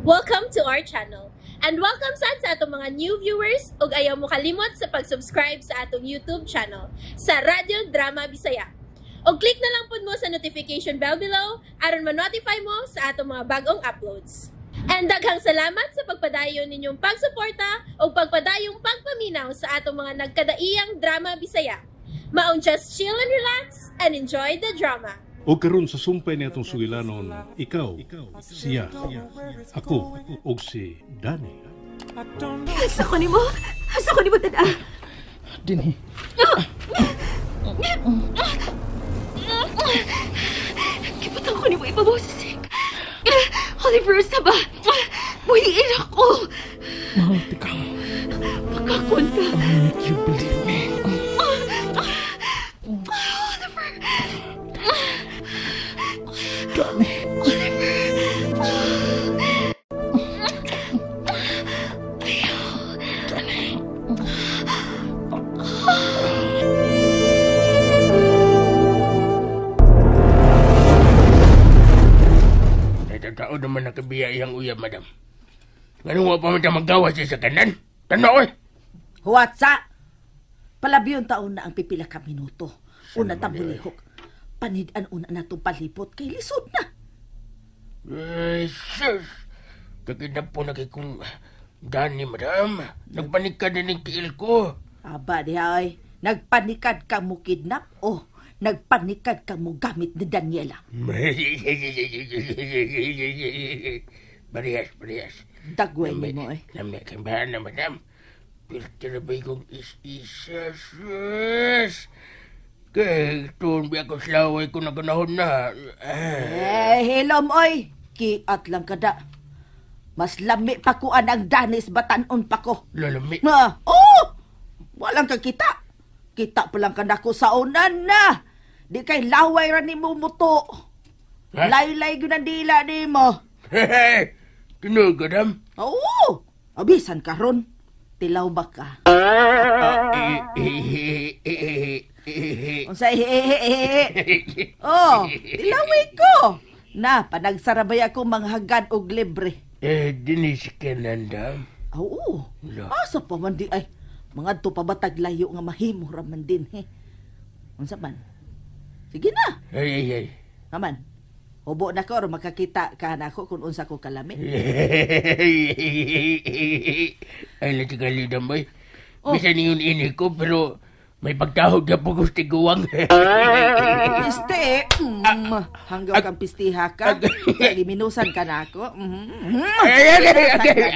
Welcome to our channel. And welcome sa atong mga new viewers ug ayaw mo kalimot sa pag-subscribe sa atong YouTube channel sa Radio Drama Bisaya. O click na lang pud mo sa notification bell below aron ma-notify mo sa atong mga bagong uploads. And daghang salamat sa pagpadayon ninyong pagsuporta o pagpadayong pagpaminaw sa atong mga nagkadaiyang Drama Bisaya. Maong just chill and relax and enjoy the drama. O karon sa sumpay ni atong sugilanon, ikaw, siya, ako, o si Danny. Asa ko ni mo? Asa ko ni mo, tada? Dinhi. Kipatang ko ni mo ipabaw sa sink. Oliver, sa ba? Buhiin ako. Mahal, tika. Pagkakon ka. I'll make you believe me. Oliver. Danny. Tao naman nakabiya iyang uyab, madam. Ngano wa pa man ta maggawa siya sa kanan? Tanaw eh! Huwatsa! Palabiyon taon na ang pipila ka minuto. Una tambulihok. Panidan una na itong palipot kay lisod na. Ay, sus! Kakinap po na kay kong Danny, madam. Nagpanik ka din ng kiil ko. Aba, dihay. Nagpanikad ka mo kidnap o nagpanikad ka mo gamit ni Daniela? Parehas. Dagway mo eh. Lamig kang bahan na, madam. Piltira ba'y kong is-isa, sus? Kaya tuon ba ako slaway ko na ganahon na. Hilom oy. Kiat lang kada. Mas lami pa ko ang danis batanon pa ko. Lalami? Walang kagkita. Kita pa lang kanako sa unan na. Di kay laway ra ni mo muto. Ha? Laylay gyud ang dila ni mo. Hehe! Tinog, madam? Oo! Abisan ka ron. Tilaw ba ka? Unsay Oh, tilaway ko. Na, panagsarabay ako manghagad og libre. Dinis ka nandam? Oo. Wala. Asa pa man di ay. Mga to pabatag layo nga mahimo raman din he. Unsa man? Sige na. Ay. Naman. Hubo na ko, makakita ka na ako kung unsa ko kalami. Ay, latigali damay. Oh. Bisan yun ini ko, pero may pagtahod na po gusto guwang. Piste, hanggang kang pistiha ka. Liminusan ka na ako.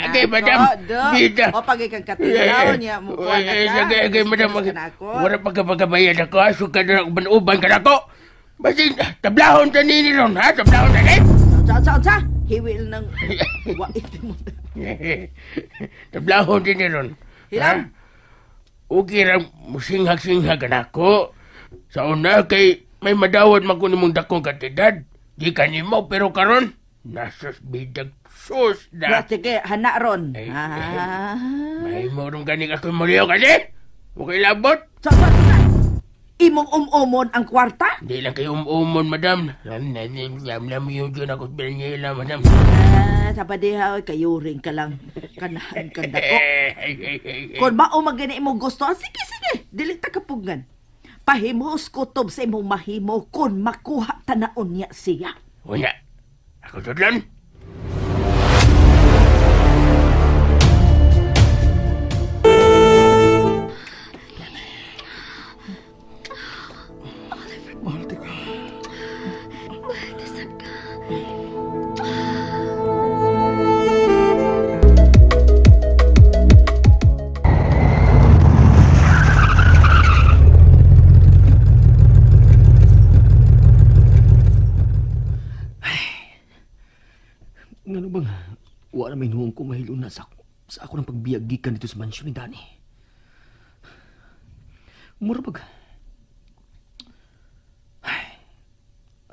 Okay, madam. Bida. O pag ikang katilaw niya, mukha na ka. Okay, madam. Wala pagkabayan ako. Aso ka na uban ka na ako. Basin, tablahon ta nini ron, ha? Tablahon ta nini. Sa? Hiwil ng... Wait mo. Tablahon din ron. Hilang? Okay lang, singhag-singhag na ako. Sa una kay may madawad man ko nimong dakong katidad. Di ka nimo, pero karon nasas bidag sus na. Sige, hana ron. Ay, may morong ganing ako muriyo kasi. Okay labot. Sa. Imong umon ang kwarta? Di lang kayo umon, madam. Lam yun dyan ako bilangila, madam. Sabadiha, kayo rin ka lang. Kanahan ka dako. Kung mao magani imong gusto, sige. Dili ta kapugan. Pahimos kutob sa imong mahimo kung makuha tanaon niya siya. Wala. Ako tudlan. Mahal, tika. Dasal ka. Ngano bang, wala may nuhong ko mahilo na sa ako ng pagbiyagikan dito sa mansyon ni Danny. Mura pag...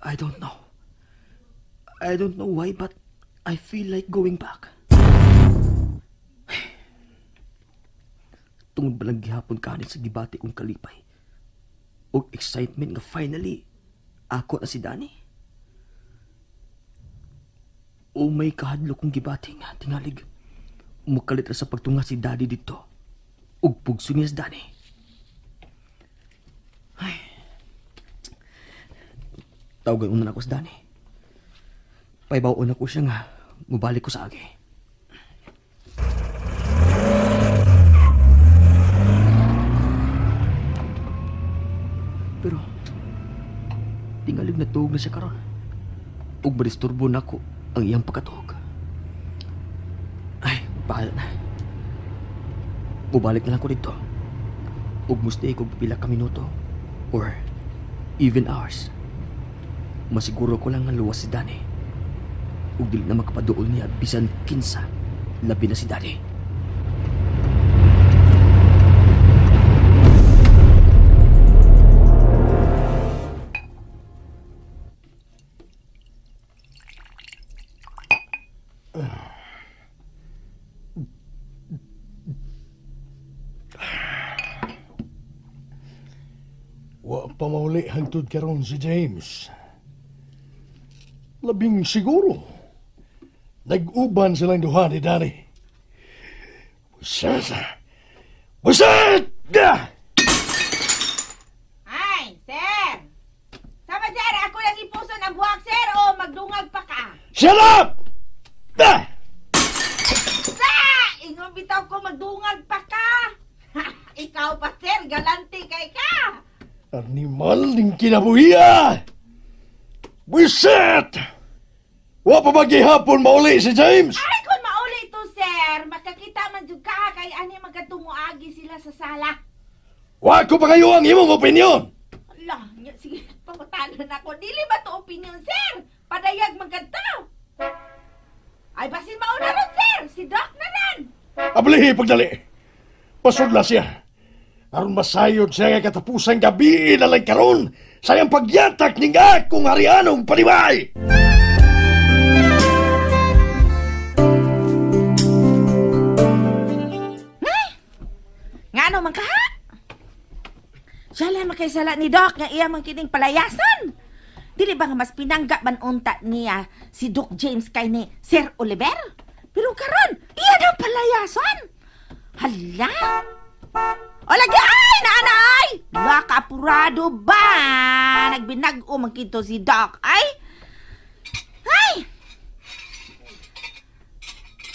I don't know. I don't know why, but I feel like going back. Tungod balang gihapon kanit sa gibati kong kalipay. O excitement nga finally, ako na si Danny. O may kahadlo kong gibating, tingalig. Mukalit ra sa pagtunga si Daddy dito. Ug pugso niya sa Dani. Ay. Tawagan unan ako sa Dani. Paibaon ako siya nga, mubalik ko sa agi. Pero, tingalig na tuog na siya karon. Ug maristurbo na ko ang iyang pagkatuog. Ay, bahala na. Bubalik na lang ko dito. Ug mustay kog pila ka minuto or even hours. Masiguro ko lang nga luwas si Dani. Ug dili na makapaduol niya bisan kinsa, labi na si Daddy. Wa pa mauli hangtod karon si James. Labing siguro. Nag-uban silang duha ni Danny. Busat! Busat! Ay, sir! Sama, sir, ako lang ipuson ang buhak, sir, o magdungag pa ka? Shut up! Sa! Ingon bitaw ko magdungag pa ka! Ikaw pa, sir, galante kay ka! Animal ning kinabuhiya! Busat! Wa pa maghihapon mauli si James? Ay, kung mauli to, sir, makakita man jud ka kay ani magatunguagi sila sa sala. Wa ko pa kayo ang imong opinyon! Allah, sige, pamatanan ako. Dili ba to opinion, sir? Padayag magkanta. Ay, basin mauna ron, sir. Si Doc na rin. Ablihi pagdali. Pasudla siya. Aron masayod siya nga katapusang gabi na lang karon sa iyang pagyatak ning akong harianong panibay. Ngano man ka ha? Siya lang makaisala ni Doc nga iya man kining palayasan. Dili ba nga mas pinangga man unta niya si Doc James kay ni Sir Oliver? Pero karon, iya daw palayasan. Hala! O lagi ay, naanay! Baka apurado ba? Nagbinag-o man kito si Doc. Ay!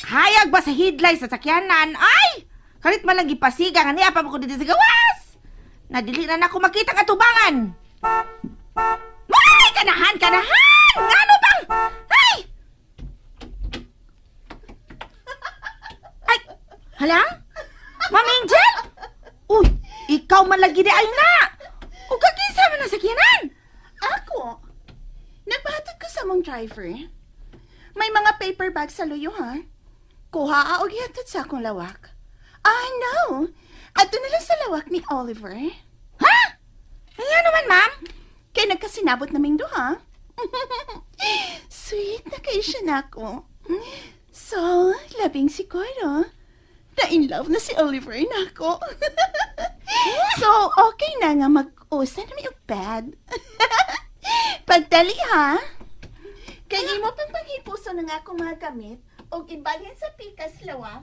Hayag ba sa hidlay sa sakyanan? Ay! Kalit man lang gipasiga nga niya pa mo ko dito sa gawas. Nadili na ako makita nga tubangan. Ay! Kanahan! Ngano bang? Ay! Ay! Hala? Ma'am Angel? Uy! Ikaw man lagi di ay na! O kagisa man na sakyanan? Ako? Nagbahatid ko sa mong driver. May mga paper bag sa luyo, ha? Kuha og ihatid sa akong lawak. I know. Ato na lang sa lawak ni Oliver. Ha? Ano naman, ma'am? Kaya nagkasinabot naming duha. Sweet na kayo siya na ako. So, labing siguro. Na-in love na si Oliver na ako. So, okay na nga mag-usa na may upad. Pagdali, ha? Kaya mo pang panghipuso na nga akong mga gamit o ibalhin sa pikas lawak.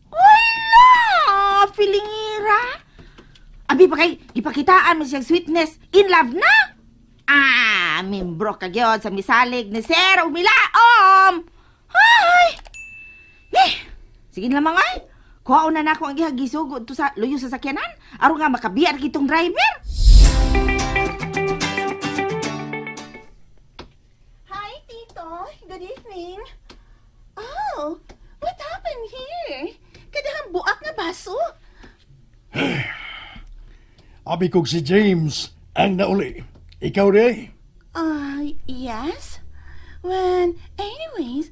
Wala! Feelingira! Abi pa kay, ipakitaan mo siyang sweetness. In love na? Membro ka gyud sa misalig ni Sir Umilaom! Hay! Sige na mga ay. Kuhaon na ako ang gihagisugod to sa luyo sa sakyanan. Aron nga makabiyar kitong driver. Hi, Tito. Good evening. Oh, what happened here? Kadahang buak na baso? Abi kog si James ang nauli. Ikaw rin. Yes? Well, anyways,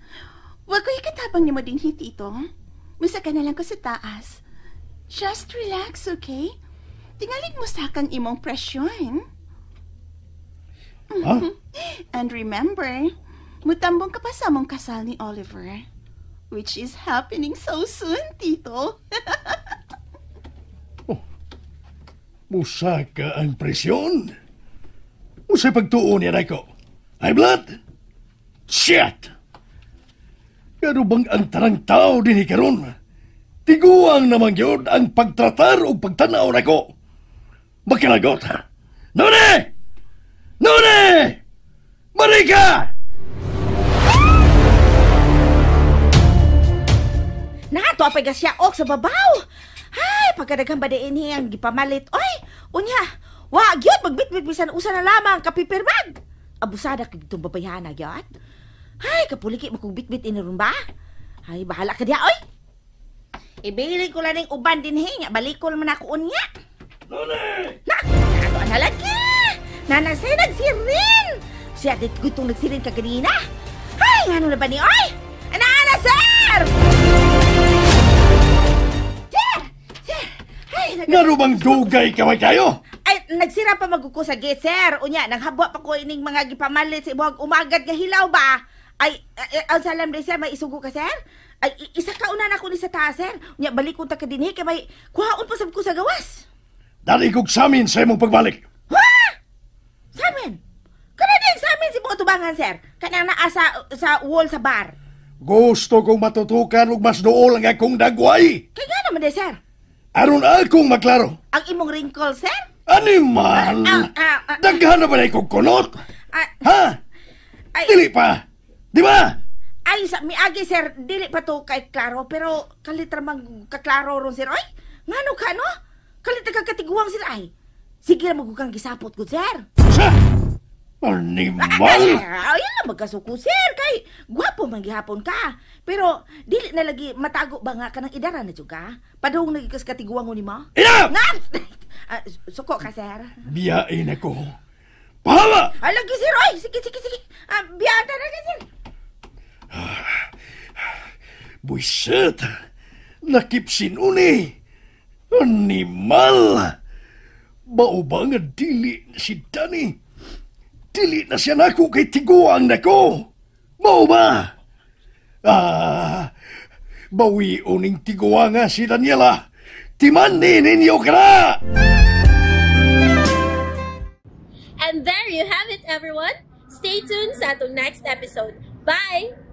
wag ko ikatabang ni mo din, Tito. Musa ka na lang ko sa taas. Just relax, okay? Tingalig mo sa kang imong presyon. Ha? And remember, mutambong ka pa sa mong kasal ni Oliver. Which is happening so soon, Tito. Musa ka ang presyon? Musa pagtuon yan ako. Ay, blood? Shit! Pero bang ang tarang tao din karon? Tiguang naman yun ang pagtratar o pagtanaw na ko. Makinagot. Nune! Nune! Marika! Nato apay siya ok sa babaw. Ay, pagkadaghang ba din ang gipamalit. Oy, unya, wag yun, magbitbit bisan usa na lamang kapipirmag. Abusada kag itong babayana gyud. Ay, kapuliki mo kung bitbit iniron ba? Ay, bahala ka diya, oy. Ibili ko lang ng uban din nga, balikol man ako unya. Nune! Na, ano ang halagi? Nanasay nagsirin. Siya dit ko itong nagsirin ka kanina. Ay, ano na ba ni, oy? Ana, sir! Nga bang dugay kaway kayo? Ay, nagsira pa maguko sa gate, sir. Unya, nanghabwa pa ko ining mga gipamalit sa ibuhag umagad nga hilaw ba? Ay, ang salam rin, sir, may isugo ka, sir? Ay, isa ka una na ko ni sa taas, sir. Unya, balik ko ta ka dinhi, kay may kuhaon pa sab ko sa gawas. Dali kong samin sa imong pagbalik. Ha? Samin? Kana din samin si mga tubangan, sir. Kanang naa sa wall sa bar. Gusto kong matutukan ug mas dool ang akong dagway. Kaya nga naman din, sir. Aron akong maklaro. Ang imong wrinkle, sir? Animal! Daghan na ba na ikong kunot? Ha? Ay, Dili pa. Di ba? ay, sa miagi, sir, dili pa to kay klaro, pero kalitra mang kaklaro ron, sir. Oy, ngano ka, no? Kalitra ka katiguang, sir, ay. Sige na magukang gisapot ko, sir. Sa? Animal! Ayun lang magkasuko, sir, kay gwapo man gihapon ka. Pero, dili na lagi matago ba nga ka ng idara na juga? Padung nagikas katiguang ni mo? Enough! Nga! Suko ka, sir. Biyain ako. Pahala! Ay, lagi, sir, oy! Sige. Biyada na ka, sir. Buisit! Nakipsin uni! Animal! Mao ba nga dili na si Danny? Dili na siya nako kay tiguang nako! Mao ba? Bawi uning tiguang nga si Daniela! Timandi ninyo ka na! And there you have it, everyone. Stay tuned sa atong next episode. Bye!